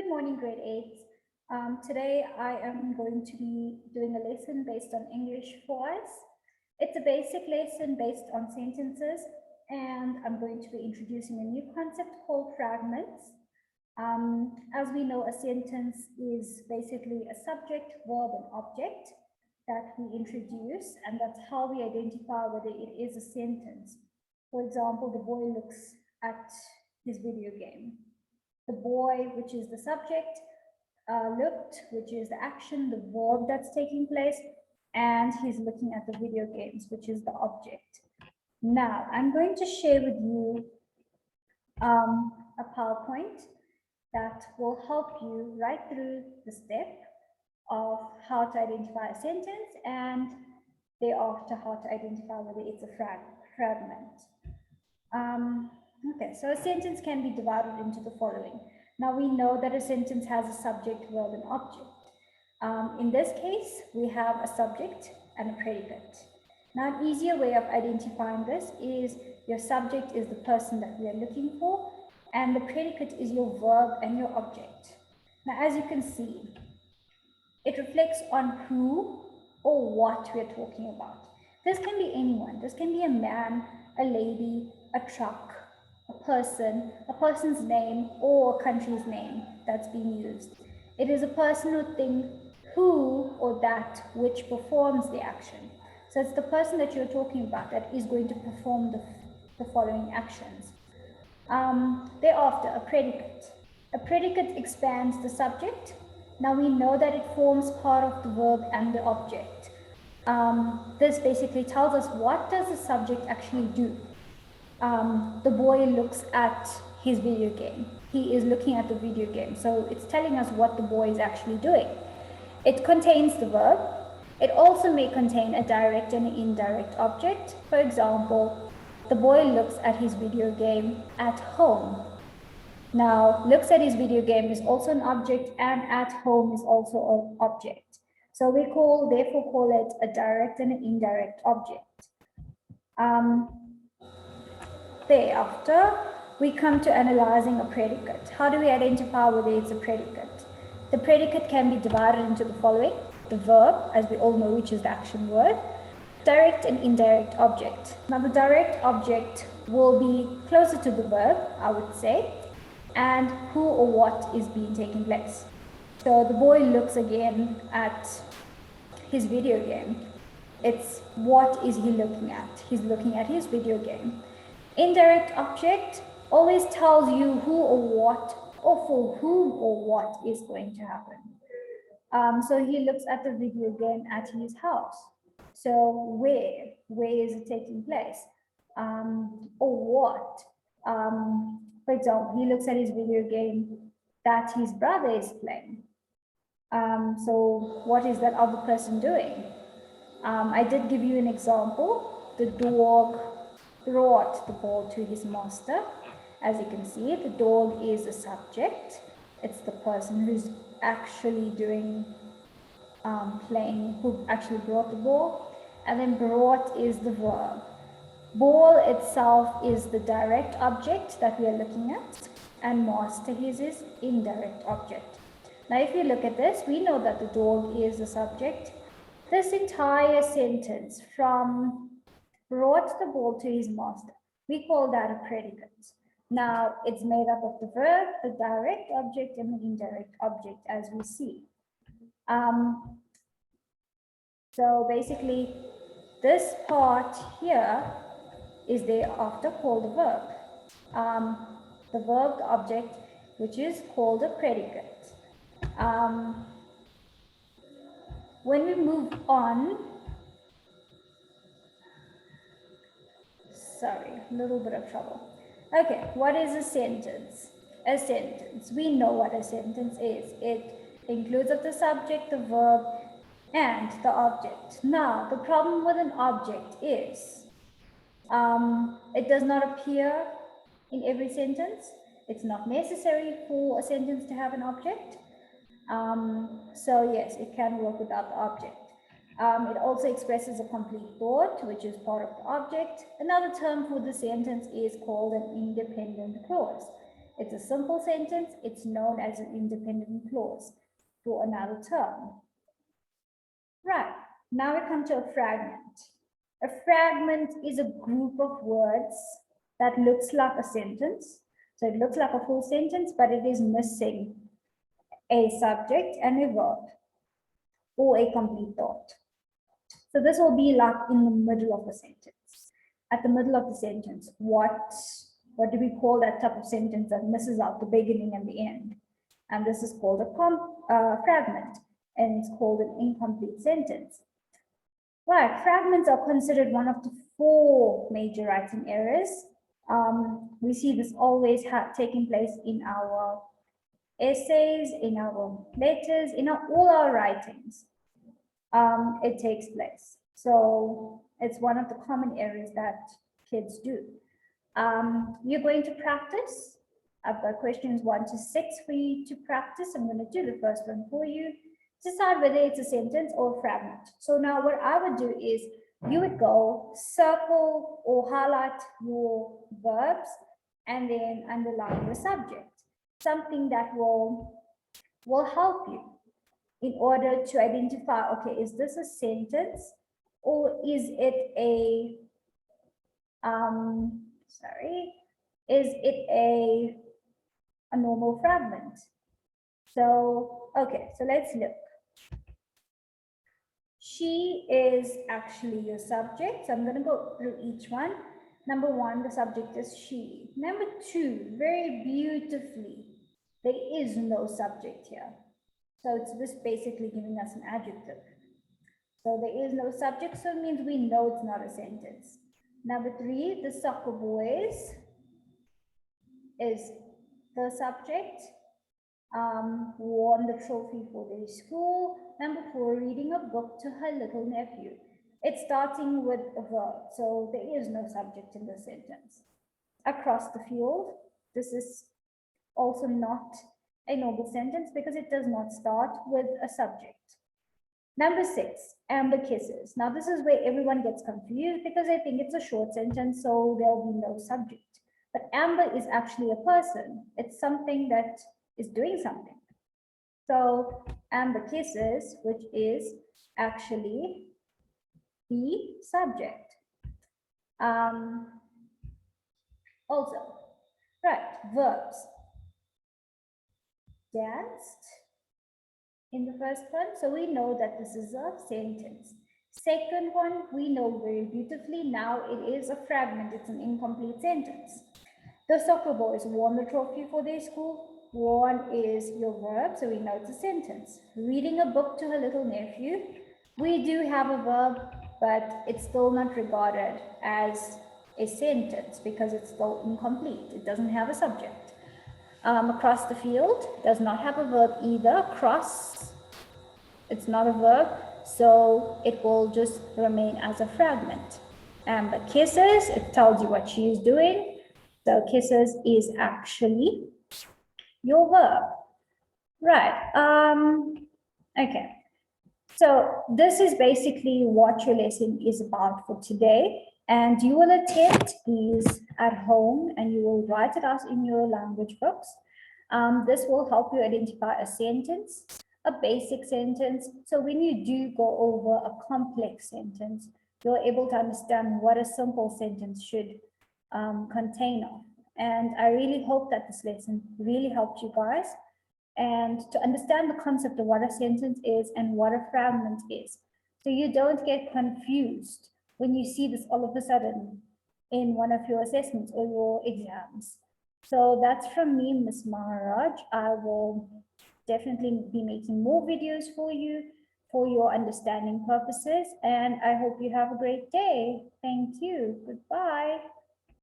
Good morning, grade 8. Today I am going to be doing a lesson based on English for us. It's a basic lesson based on sentences, and I'm going to be introducing a new concept called fragments. As we know, a sentence is basically a subject, verb, and object that we introduce, and that's how we identify whether it is a sentence. For example, the boy looks at his video game. The boy, which is the subject, looked, which is the action, the verb that's taking place, and he's looking at the video games, which is the object. Now, I'm going to share with you a PowerPoint that will help you right through the step of how to identify a sentence and thereafter how to identify whether it's a fragment. Okay, so a sentence can be divided into the following. Now we know that a sentence has a subject, verb, and object. In this case, we have a subject and a predicate. Now an easier way of identifying this is your subject is the person that we are looking for, and the predicate is your verb and your object. Now as you can see, it reflects on who or what we are talking about. This can be anyone. This can be a man, a lady, a truck, a person's name, or a country's name that's being used. It is a person or thing who or that which performs the action. So it's the person that you're talking about that is going to perform the following actions. Thereafter, a predicate. A predicate expands the subject. Now we know that it forms part of the verb and the object. This basically tells us what does the subject actually do. The boy looks at his video game. He is looking at the video game. So it's telling us what the boy is actually doing. It contains the verb. It also may contain a direct and an indirect object. For example, the boy looks at his video game at home. Now, looks at his video game is also an object, and at home is also an object. So we therefore call it a direct and an indirect object. Thereafter, we come to analyzing a predicate. How do we identify whether it's a predicate? The predicate can be divided into the following: the verb, as we all know, which is the action word, direct and indirect object. Now, the direct object will be closer to the verb, I would say, and who or what is being taken place. So the boy looks again at his video game. It's what is he looking at? He's looking at his video game. Indirect object always tells you who or what or for whom or what is going to happen. So he looks at the video game at his house. So where is it taking place? Or what? For example, he looks at his video game that his brother is playing. So what is that other person doing? I did give you an example. The dog brought the ball to his master. As you can see, the dog is the subject. It's the person who's actually doing playing, who actually brought the ball. And then brought is the verb. Ball itself is the direct object that we are looking at, and master is his indirect object. Now, if you look at this, we know that the dog is the subject. This entire sentence from brought the ball to his master, we call that a predicate. Now, it's made up of the verb, the direct object, and the indirect object, as we see. So basically, this part here is thereafter called the verb. The verb, the object, which is called a predicate. When we move on, sorry, a little bit of trouble. Okay, what is a sentence? A sentence, we know what a sentence is. It includes of the subject, the verb, and the object. Now, the problem with an object is it does not appear in every sentence. It's not necessary for a sentence to have an object. So yes, it can work without the object. It also expresses a complete thought, which is part of the object. Another term for the sentence is called an independent clause. It's a simple sentence. It's known as an independent clause for another term. Right, now we come to a fragment. A fragment is a group of words that looks like a sentence. So it looks like a full sentence, but it is missing a subject and a verb or a complete thought. So this will be like in the middle of the sentence. At the middle of the sentence, what do we call that type of sentence that misses out the beginning and the end? And this is called a fragment, and it's called an incomplete sentence. Right, fragments are considered one of the 4 major writing errors. We see this always taking place in our essays, in our letters, in all our writings. It takes place. So it's one of the common errors that kids do. You're going to practice. I've got questions 1 to 6 for you to practice. I'm going to do the first one for you. Decide whether it's a sentence or a fragment. So now what I would do is you would go circle or highlight your verbs and then underline the subject. Something that will help you in order to identify, okay, is this a sentence or is it a, is it a normal fragment? So, okay, so let's look. She is actually your subject. So I'm going to go through each one. Number 1, the subject is she. Number 2, very beautifully, there is no subject here. So it's just basically giving us an adjective. So there is no subject, so it means we know it's not a sentence. Number 3, the soccer boys is the subject. Won the trophy for their school. Number 4, reading a book to her little nephew. It's starting with a verb, so there is no subject in the sentence. Across the field, this is also not a normal sentence because it does not start with a subject. Number 6, Amber kisses. Now this is where everyone gets confused because they think it's a short sentence, so there'll be no subject. But Amber is actually a person. It's something that is doing something. So Amber kisses, which is actually the subject. Also, right, verbs. Danced in the first one, so we know that this is a sentence. Second one, we know very beautifully, now it is a fragment, it's an incomplete sentence. The soccer boys won the trophy for their school. Won is your verb, so we know it's a sentence. Reading a book to her little nephew. We do have a verb, but it's still not regarded as a sentence because it's still incomplete. It doesn't have a subject. Across the field does not have a verb either. Cross, it's not a verb, so it will just remain as a fragment. Amber kisses, it tells you what she is doing. So kisses is actually your verb. Right. Okay. So this is basically what your lesson is about for today. And you will attempt these at home and you will write it out in your language books. This will help you identify a sentence, a basic sentence. So when you do go over a complex sentence, you're able to understand what a simple sentence should contain of. And I really hope that this lesson really helped you guys and to understand the concept of what a sentence is and what a fragment is. So you don't get confused when you see this all of a sudden in one of your assessments or your exams. So that's from me, Ms. Maharaj. I will definitely be making more videos for you for your understanding purposes. And I hope you have a great day. Thank you. Goodbye.